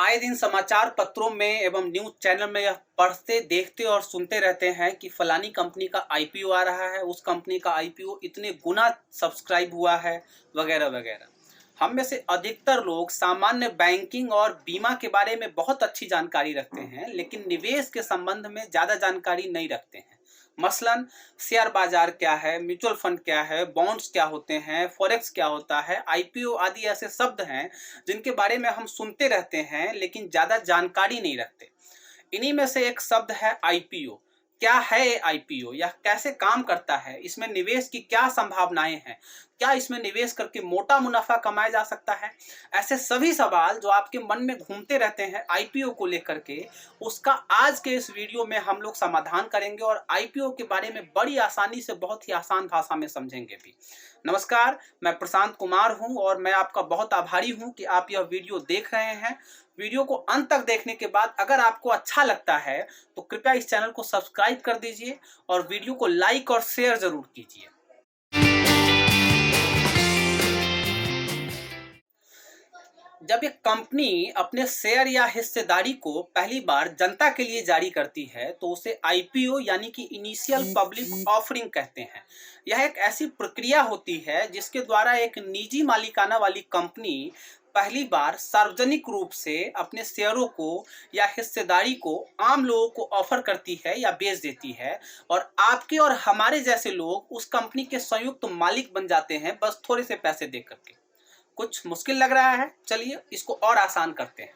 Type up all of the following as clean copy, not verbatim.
आए दिन समाचार पत्रों में एवं न्यूज़ चैनल में यह पढ़ते, देखते और सुनते रहते हैं कि फलानी कंपनी का आईपीओ आ रहा है, उस कंपनी का आईपीओ इतने गुना सब्सक्राइब हुआ है, वगैरह वगैरह। हम में से अधिकतर लोग सामान्य बैंकिंग और बीमा के बारे में बहुत अच्छी जानकारी रखते हैं, लेकिन निवेश के संबंध में ज़्यादा जानकारी नहीं रखते हैं। मसलन शेयर बाजार क्या है, म्यूचुअल फंड क्या है, बॉन्ड्स क्या होते हैं, फॉरेक्स क्या होता है, आईपीओ आदि ऐसे शब्द हैं जिनके बारे में हम सुनते रहते हैं लेकिन ज़्यादा जानकारी नहीं रखते। इन्हीं में से एक शब्द है आईपीओ। क्या है ये आईपीओ? यह कैसे काम करता है? इसमें निवेश की क्या संभावनाएं हैं? क्या इसमें निवेश करके मोटा मुनाफा कमाया जा सकता है? ऐसे सभी सवाल जो आपके मन में घूमते रहते हैं आईपीओ को लेकर के, उसका आज के इस वीडियो में हम लोग समाधान करेंगे और आईपीओ के बारे में बड़ी आसानी से, बहुत ही आसान भाषा में समझेंगे भी। नमस्कार, मैं प्रशांत कुमार हूं और मैं आपका बहुत आभारी हूं कि आप यह वीडियो देख रहे हैं। वीडियो को अंत तक देखने के बाद अगर आपको अच्छा लगता है तो कृपया इस चैनल को सब्सक्राइब कर दीजिए और वीडियो को लाइक और शेयर जरूर कीजिए। जब एक कंपनी अपने शेयर या हिस्सेदारी को पहली बार जनता के लिए जारी करती है तो उसे आईपीओ यानी कि इनिशियल पब्लिक ऑफरिंग कहते हैं। यह एक ऐसी प्रक्रिया होती है जिसके द्वारा एक निजी मालिकाना वाली कंपनी पहली बार सार्वजनिक रूप से अपने शेयरों को या हिस्सेदारी को आम लोगों को ऑफर करती है या बेच देती है, और आपके और हमारे जैसे लोग उस कंपनी के संयुक्त मालिक बन जाते हैं, बस थोड़े से पैसे दे करके। कुछ मुश्किल लग रहा है? चलिए इसको और आसान करते हैं।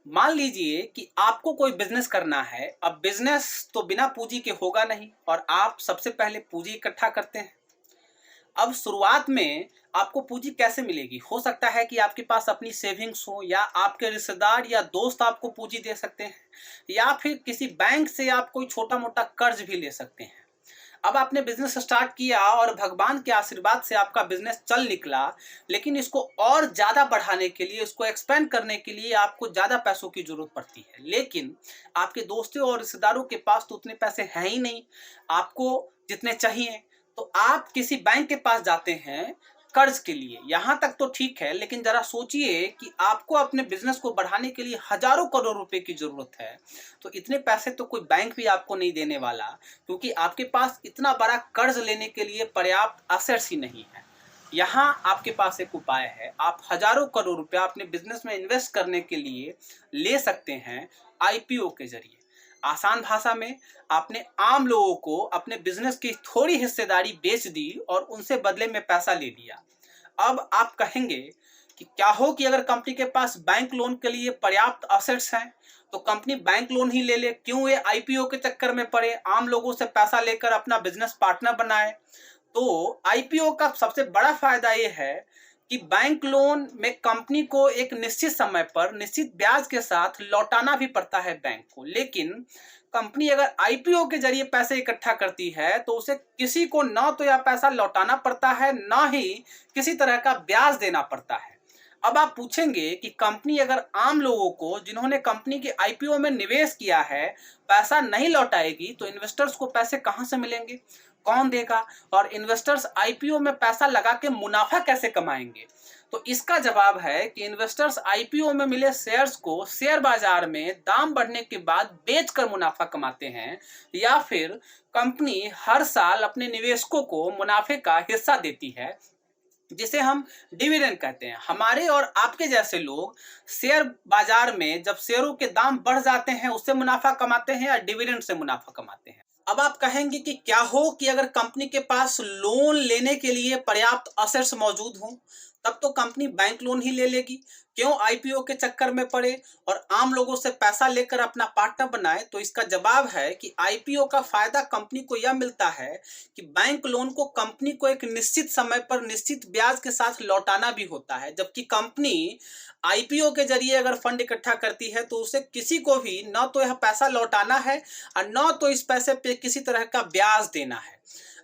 मान लीजिए कि आपको कोई बिजनेस करना है। अब बिजनेस तो बिना पूंजी के होगा नहीं और आप सबसे पहले पूंजी इकट्ठा करते हैं। अब शुरुआत में आपको पूंजी कैसे मिलेगी? हो सकता है कि आपके पास अपनी सेविंग्स हो, या आपके रिश्तेदार या दोस्त आपको पूंजी दे सकते हैं, या फिर किसी बैंक से आप कोई छोटा मोटा कर्ज भी ले सकते हैं। अब आपने बिजनेस स्टार्ट किया और भगवान के आशीर्वाद से आपका बिजनेस चल निकला, लेकिन इसको और ज़्यादा बढ़ाने के लिए, इसको एक्सपेंड करने के लिए आपको ज़्यादा पैसों की ज़रूरत पड़ती है। लेकिन आपके दोस्तों और रिश्तेदारों के पास तो उतने पैसे हैं ही नहीं आपको जितने चाहिए। तो आप किसी बैंक के पास जाते हैं कर्ज के लिए। यहाँ तक तो ठीक है, लेकिन जरा सोचिए कि आपको अपने बिजनेस को बढ़ाने के लिए हजारों करोड़ रुपए की जरूरत है। तो इतने पैसे तो कोई बैंक भी आपको नहीं देने वाला, क्योंकि आपके पास इतना बड़ा कर्ज लेने के लिए पर्याप्त असेट्स ही नहीं है। यहाँ आपके पास एक उपाय है। आप हजारों करोड़ रुपया अपने बिजनेस में इन्वेस्ट करने के लिए ले सकते हैं आईपीओ के जरिए। आसान भाषा में, आपने आम लोगों को अपने बिजनेस की थोड़ी हिस्सेदारी बेच दी और उनसे बदले में पैसा ले लिया। अब आप कहेंगे कि क्या हो कि अगर कंपनी के पास बैंक लोन के लिए पर्याप्त असेट्स हैं तो कंपनी बैंक लोन ही ले ले, क्यों ये आईपीओ के चक्कर में पड़े, आम लोगों से पैसा लेकर अपना बिजनेस पार्टनर बनाए। तो आईपीओ का सबसे बड़ा फायदा ये है कि बैंक लोन में कंपनी को एक निश्चित समय पर निश्चित ब्याज के साथ लौटाना भी पड़ता है बैंक को। लेकिन कंपनी अगर आईपीओ के जरिए पैसे इकट्ठा करती है तो उसे किसी को ना तो यह पैसा लौटाना पड़ता है, ना ही किसी तरह का ब्याज देना पड़ता है। अब आप पूछेंगे कि कंपनी अगर आम लोगों को, जिन्होंने कंपनी के आईपीओ में निवेश किया है, पैसा नहीं लौटाएगी तो इन्वेस्टर्स को पैसे कहां से मिलेंगे, कौन देगा, और इन्वेस्टर्स आईपीओ में पैसा लगा के मुनाफा कैसे कमाएंगे? तो इसका जवाब है कि इन्वेस्टर्स आईपीओ में मिले शेयर्स को शेयर बाजार में दाम बढ़ने के बाद बेचकर मुनाफा कमाते हैं, या फिर कंपनी हर साल अपने निवेशकों को मुनाफे का हिस्सा देती है, जिसे हम डिविडेंड कहते हैं। हमारे और आपके जैसे लोग शेयर बाजार में जब शेयरों के दाम बढ़ जाते हैं उससे मुनाफा कमाते हैं या डिविडेंड से मुनाफा कमाते हैं। अब आप कहेंगे कि क्या हो कि अगर कंपनी के पास लोन लेने के लिए पर्याप्त असेट्स मौजूद हों, तब तो कंपनी बैंक लोन ही ले लेगी, क्यों आईपीओ के चक्कर में पड़े और आम लोगों से पैसा लेकर अपना पार्टनर बनाए? तो इसका जवाब है कि आईपीओ का फायदा कंपनी को यह मिलता है कि बैंक लोन को कंपनी को एक निश्चित समय पर निश्चित ब्याज के साथ लौटाना भी होता है, जबकि कंपनी आईपीओ के जरिए अगर फंड इकट्ठा करती है तो उसे किसी को भी न तो यह पैसा लौटाना है और न तो इस पैसे पे किसी तरह का ब्याज देना है।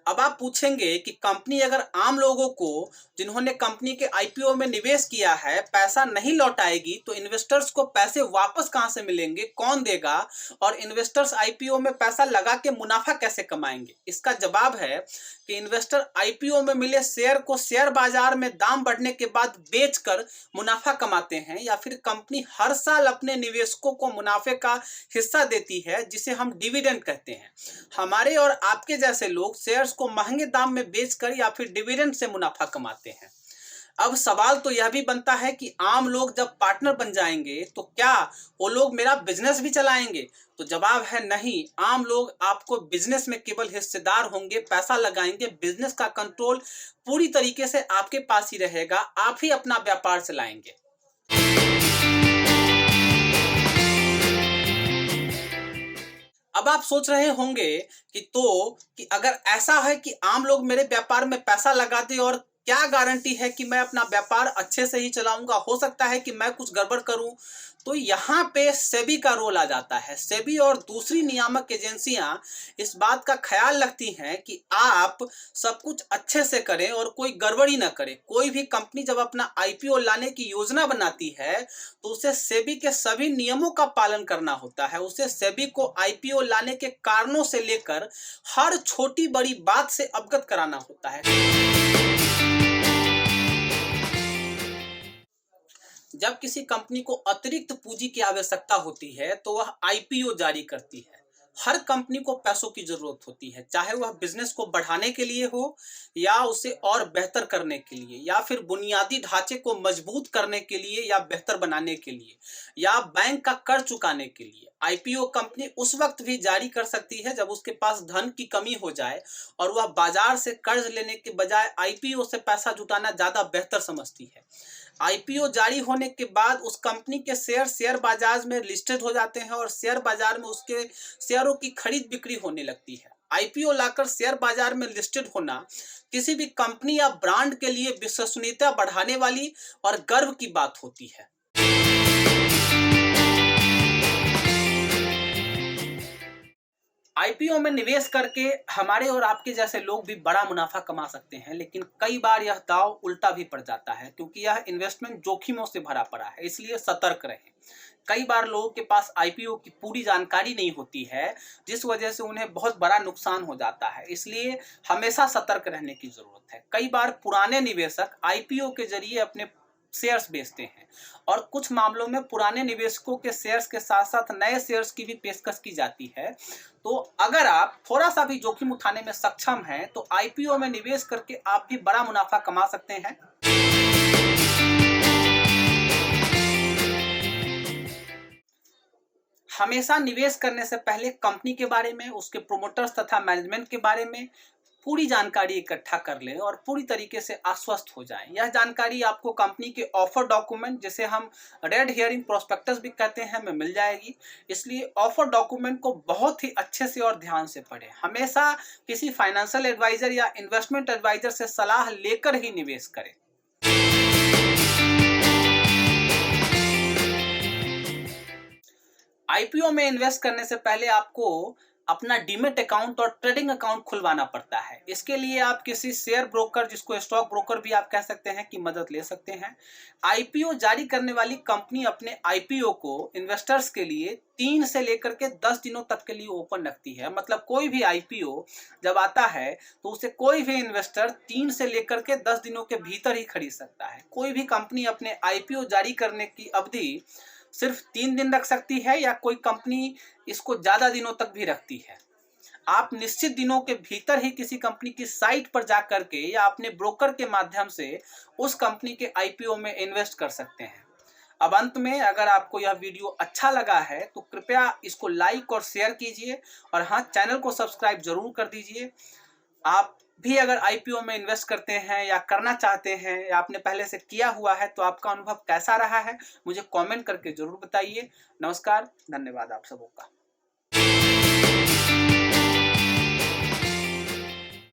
अब आप पूछेंगे कि कंपनी अगर आम लोगों को जिन्होंने कंपनी के आईपीओ में निवेश किया है पैसा नहीं लौटाएगी तो इन्वेस्टर्स को पैसे वापस कहां से मिलेंगे, कौन देगा, और इन्वेस्टर्स आईपीओ में पैसा लगा के मुनाफा कैसे कमाएंगे? इसका जवाब है कि इन्वेस्टर आईपीओ में मिले शेयर को शेयर बाजार में दाम बढ़ने के बाद बेचकर मुनाफा कमाते हैं, या फिर कंपनी हर साल अपने निवेशकों को मुनाफे का हिस्सा देती है जिसे हम डिविडेंड कहते हैं। हमारे और आपके जैसे लोग शेयर्स को महंगे दाम में बेचकर या फिर डिविडेंड से मुनाफा कमाते हैं। अब सवाल तो यह भी बनता है कि आम लोग जब पार्टनर बन जाएंगे तो क्या वो लोग मेरा बिजनेस भी चलाएंगे? तो जवाब है नहीं, आम लोग आपको बिजनेस में केवल हिस्सेदार होंगे, पैसा लगाएंगे, बिजनेस का कंट्रोल पूरी तरीके से आपके पास ही रहेगा, आप ही अपना व्यापार चलाएंगे। अब आप सोच रहे होंगे कि अगर ऐसा है कि आम लोग मेरे व्यापार में पैसा लगा दे और क्या गारंटी है कि मैं अपना व्यापार अच्छे से ही चलाऊंगा, हो सकता है कि मैं कुछ गड़बड़ करूं। तो यहाँ पे सेबी का रोल आ जाता है। सेबी और दूसरी नियामक एजेंसियां इस बात का ख्याल रखती हैं कि आप सब कुछ अच्छे से करें और कोई गड़बड़ी ना करे। कोई भी कंपनी जब अपना आईपीओ लाने की योजना बनाती है तो उसे सेबी के सभी नियमों का पालन करना होता है। उसे सेबी को आईपीओ लाने के कारणों से लेकर हर छोटी बड़ी बात से अवगत कराना होता है। जब किसी कंपनी को अतिरिक्त पूंजी की आवश्यकता होती है तो वह आईपीओ जारी करती है। हर कंपनी को पैसों की जरूरत होती है, चाहे वह बिजनेस को बढ़ाने के लिए हो या उसे और बेहतर करने के लिए, या फिर बुनियादी ढांचे को मजबूत करने के लिए या बेहतर बनाने के लिए, या बैंक का कर्ज चुकाने के लिए। आईपीओ कंपनी उस वक्त भी जारी कर सकती है जब उसके पास धन की कमी हो जाए और वह बाजार से कर्ज लेने के बजाय आईपीओ से पैसा जुटाना ज्यादा बेहतर समझती है। आईपीओ जारी होने के बाद उस कंपनी के शेयर बाजार में लिस्टेड हो जाते हैं और शेयर बाजार में उसके शेयरों की खरीद बिक्री होने लगती है। आईपीओ लाकर शेयर बाजार में लिस्टेड होना किसी भी कंपनी या ब्रांड के लिए विश्वसनीयता बढ़ाने वाली और गर्व की बात होती है। आईपीओ में निवेश करके हमारे और आपके जैसे लोग भी बड़ा मुनाफा कमा सकते हैं, लेकिन कई बार यह दांव उल्टा भी पड़ जाता है क्योंकि यह इन्वेस्टमेंट जोखिमों से भरा पड़ा है, इसलिए सतर्क रहें। कई बार लोगों के पास आईपीओ की पूरी जानकारी नहीं होती है जिस वजह से उन्हें बहुत बड़ा नुकसान हो जाता है, इसलिए हमेशा सतर्क रहने की जरूरत है। कई बार पुराने निवेशक आईपीओ के जरिए अपने शेयर्स बेचते हैं और कुछ मामलों में पुराने निवेशकों के शेयर्स के साथ साथ नए शेयर्स की भी पेशकश की जाती है। तो अगर आप थोड़ा सा भी जोखिम उठाने में सक्षम हैं तो आईपीओ में निवेश करके आप भी बड़ा मुनाफा कमा सकते हैं। हमेशा निवेश करने से पहले कंपनी के बारे में, उसके प्रोमोटर्स तथा मैनेजमेंट के बारे में पूरी जानकारी इकट्ठा कर लें और पूरी तरीके से आश्वस्त हो जाएं। यह जानकारी आपको कंपनी के ऑफर डॉक्यूमेंट, जिसे हम रेड हियरिंग प्रोस्पेक्टस भी कहते हैं, में मिल जाएगी। इसलिए ऑफर डॉक्यूमेंट को बहुत ही अच्छे से और ध्यान से पढ़ें। हमेशा किसी फाइनेंशियल एडवाइजर या इन्वेस्टमेंट एडवाइजर से सलाह लेकर ही निवेश करें। आईपीओ में इन्वेस्ट करने से पहले आपको अपना डीमेट अकाउंट और ट्रेडिंग अकाउंट खुलवाना पड़ता है। इसके लिए आप किसी शेयर ब्रोकर, जिसको स्टॉक ब्रोकर भी आप कह सकते हैं, की मदद ले सकते हैं। आईपीओ जारी करने वाली कंपनी अपने आईपीओ को इन्वेस्टर्स के लिए 3 से लेकर के 10 दिनों तक के लिए ओपन रखती है। मतलब कोई भी आईपीओ जब आता है तो उसे कोई भी इन्वेस्टर 3 से लेकर के 10 दिनों के भीतर ही खरीद सकता है। कोई भी कंपनी अपने आईपीओ जारी करने की अवधि सिर्फ 3 दिन रख सकती है या कोई कंपनी इसको ज्यादा दिनों तक भी रखती है। आप निश्चित दिनों के भीतर ही किसी कंपनी की साइट पर जाकर के या अपने ब्रोकर के माध्यम से उस कंपनी के आईपीओ में इन्वेस्ट कर सकते हैं। अब अंत में, अगर आपको यह वीडियो अच्छा लगा है तो कृपया इसको लाइक और शेयर कीजिए और हाँ, चैनल को सब्सक्राइब जरूर कर दीजिए। आप भी अगर आईपीओ में इन्वेस्ट करते हैं या करना चाहते हैं या आपने पहले से किया हुआ है तो आपका अनुभव कैसा रहा है मुझे कमेंट करके जरूर बताइए। नमस्कार, धन्यवाद आप सबों का।